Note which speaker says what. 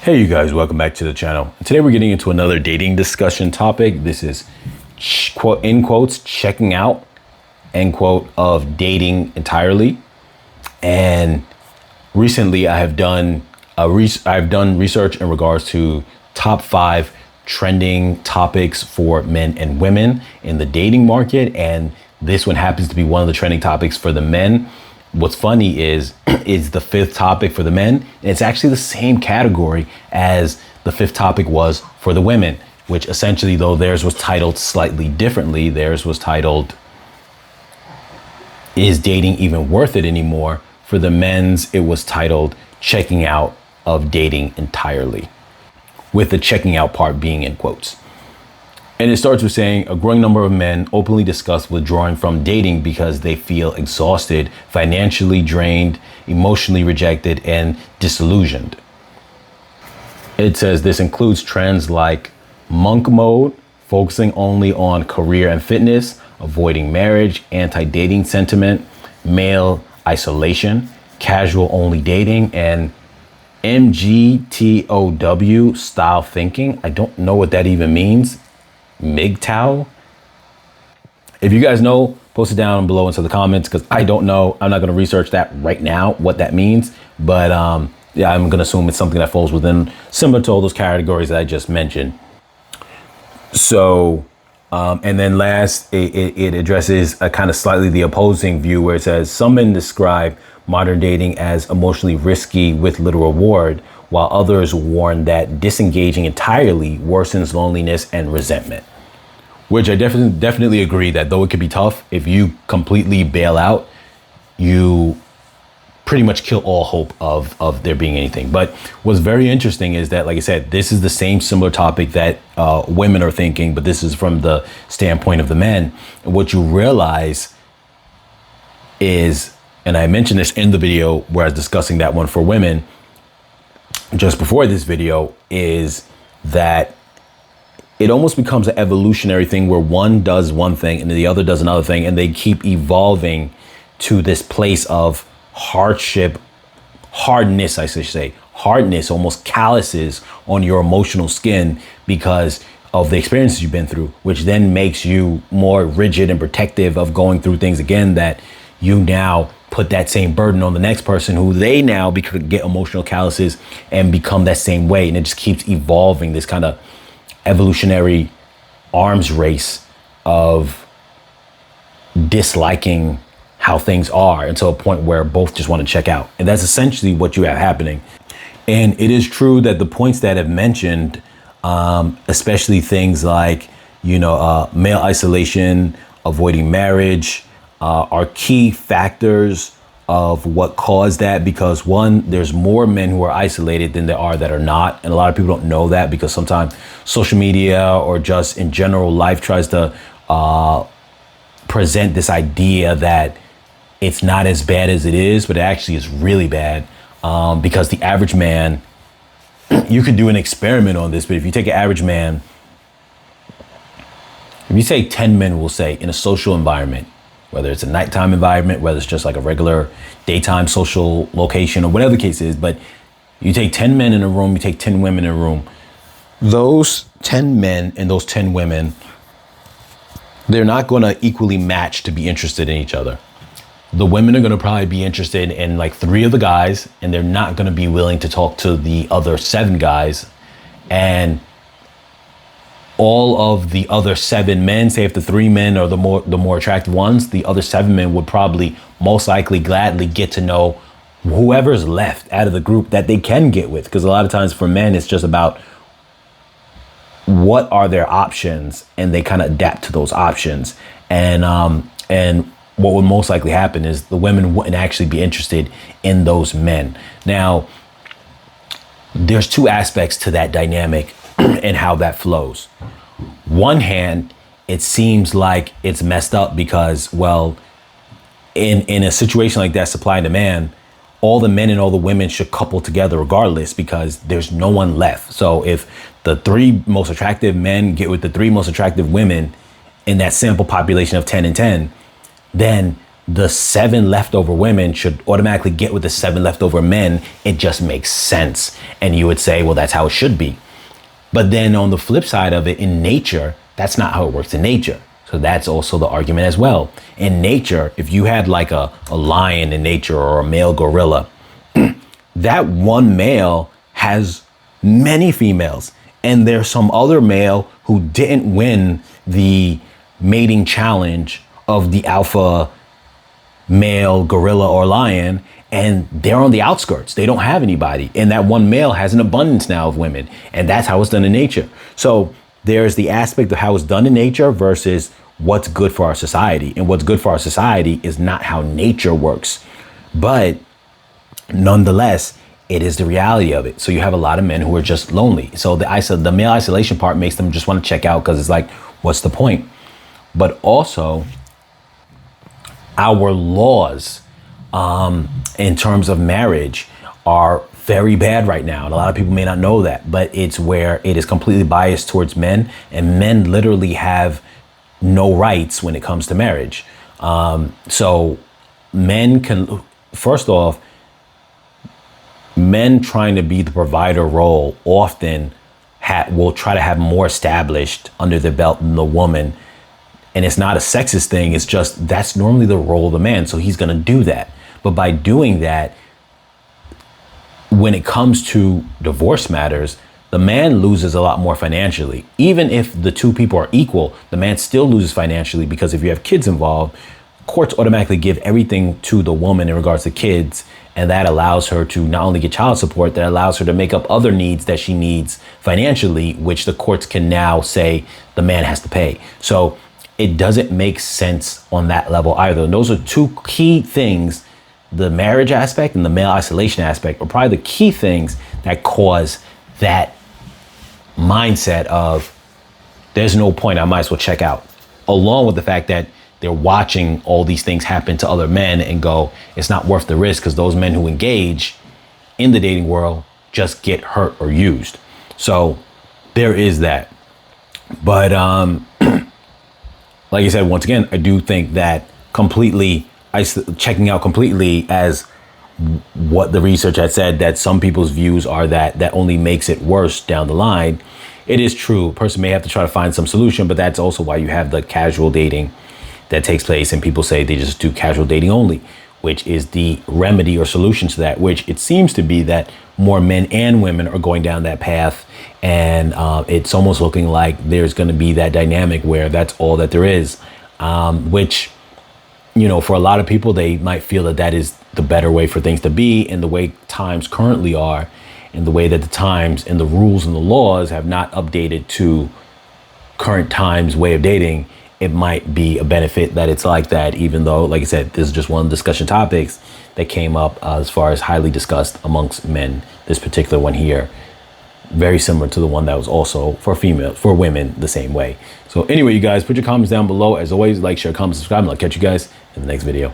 Speaker 1: Hey you guys, welcome back to the channel. Today we're getting into another dating discussion topic. This is quote in quotes checking out end quote of dating entirely. And recently I have done research in regards to top 5 trending topics for men and women in the dating market, and this one happens to be one of the trending topics for the men. What's funny is the 5th topic for the men, and it's actually the same category as the 5th topic was for the women, which essentially, though theirs was titled slightly differently, theirs was titled, "Is dating even worth it anymore?" For the men's, it was titled "Checking out of dating entirely," with the checking out part being in quotes. And it starts with saying a growing number of men openly discuss withdrawing from dating because they feel exhausted, financially drained, emotionally rejected, and disillusioned. It says this includes trends like monk mode, focusing only on career and fitness, avoiding marriage, anti-dating sentiment, male isolation, casual only dating, and MGTOW style thinking. I don't know what that even means. MGTOW. If you guys know, post it down below into the comments, because I don't know. I'm not going to research that right now, what that means. But yeah, I'm going to assume it's something that falls within similar to all those categories that I just mentioned. So, and then last, it addresses a kind of slightly the opposing view, where it says some men describe modern dating as emotionally risky with little reward, while others warn that disengaging entirely worsens loneliness and resentment. Which I definitely agree that though it could be tough, if you completely bail out, you pretty much kill all hope of there being anything. But what's very interesting is that, like I said, this is the same similar topic that women are thinking, but this is from the standpoint of the men. And what you realize is, and I mentioned this in the video where I was discussing that one for women, just before this video, is that it almost becomes an evolutionary thing where one does one thing and the other does another thing, and they keep evolving to this place of hardship, hardness, I should say, hardness, almost calluses on your emotional skin because of the experiences you've been through, which then makes you more rigid and protective of going through things again, that you now put that same burden on the next person, who they now get emotional calluses and become that same way. And it just keeps evolving, this kind of evolutionary arms race of disliking how things are until a point where both just want to check out. And that's essentially what you have happening. And it is true that the points that I've mentioned, especially things like, male isolation, avoiding marriage, are key factors of what caused that, because one, there's more men who are isolated than there are that are not. And a lot of people don't know that because sometimes social media or just in general life tries to present this idea that it's not as bad as it is, but it actually is really bad, because the average man, you could do an experiment on this, but if you take an average man, if you take 10 men, we'll say, in a social environment, whether it's a nighttime environment, whether it's just like a regular daytime social location or whatever the case is, but you take 10 men in a room, you take 10 women in a room, those 10 men and those 10 women, they're not going to equally match to be interested in each other. The women are going to probably be interested in like 3 of the guys, and they're not going to be willing to talk to the other 7 guys. And all of the other 7 men, say if the 3 men are the more attractive ones, the other 7 men would probably most likely gladly get to know whoever's left out of the group that they can get with. Because a lot of times for men, it's just about what are their options, and they kind of adapt to those options. And what would most likely happen is the women wouldn't actually be interested in those men. Now, there's 2 aspects to that dynamic and how that flows. One hand, it seems like it's messed up because, well, in a situation like that, supply and demand, all the men and all the women should couple together regardless, because there's no one left. So if the 3 most attractive men get with the 3 most attractive women in that sample population of 10 and 10, then the 7 leftover women should automatically get with the 7 leftover men. It just makes sense. And you would say, well, that's how it should be. But then on the flip side of it, in nature, that's not how it works in nature. So that's also the argument as well. In nature, if you had like a lion in nature or a male gorilla, that one male has many females. And there's some other male who didn't win the mating challenge of the alpha male gorilla or lion, and they're on the outskirts. They don't have anybody. And that one male has an abundance now of women. And that's how it's done in nature. So there's the aspect of how it's done in nature versus what's good for our society. And what's good for our society is not how nature works. But nonetheless, it is the reality of it. So you have a lot of men who are just lonely. So the male isolation part makes them just want to check out because it's like, what's the point? But also, our laws in terms of marriage are very bad right now. And a lot of people may not know that, but it's where it is completely biased towards men, and men literally have no rights when it comes to marriage. So men can, first off, men trying to be the provider role often will try to have more established under their belt than the woman. And it's not a sexist thing. It's just that's normally the role of the man. So he's going to do that. But by doing that, when it comes to divorce matters, the man loses a lot more financially. Even if the two people are equal, the man still loses financially, because if you have kids involved, courts automatically give everything to the woman in regards to kids. And that allows her to not only get child support, that allows her to make up other needs that she needs financially, which the courts can now say the man has to pay. So it doesn't make sense on that level either. And those are two key things. The marriage aspect and the male isolation aspect are probably the key things that cause that mindset of there's no point, I might as well check out. Along with the fact that they're watching all these things happen to other men and go, it's not worth the risk, because those men who engage in the dating world just get hurt or used. So there is that. But like I said, once again, I do think that checking out completely, as what the research had said, that some people's views are that only makes it worse down the line. It is true. A person may have to try to find some solution, but that's also why you have the casual dating that takes place, and people say they just do casual dating only, which is the remedy or solution to that, which it seems to be that more men and women are going down that path. And it's almost looking like there's going to be that dynamic where that's all that there is, which, you know, for a lot of people, they might feel that is the better way for things to be. And the way times currently are, and the way that the times and the rules and the laws have not updated to current times way of dating, it might be a benefit that it's like that, even though, like I said, this is just one of the discussion topics that came up as far as highly discussed amongst men. This particular one here, very similar to the one that was also for women the same way. So anyway, you guys, put your comments down below. As always, like, share, comment, subscribe, and I'll catch you guys in the next video.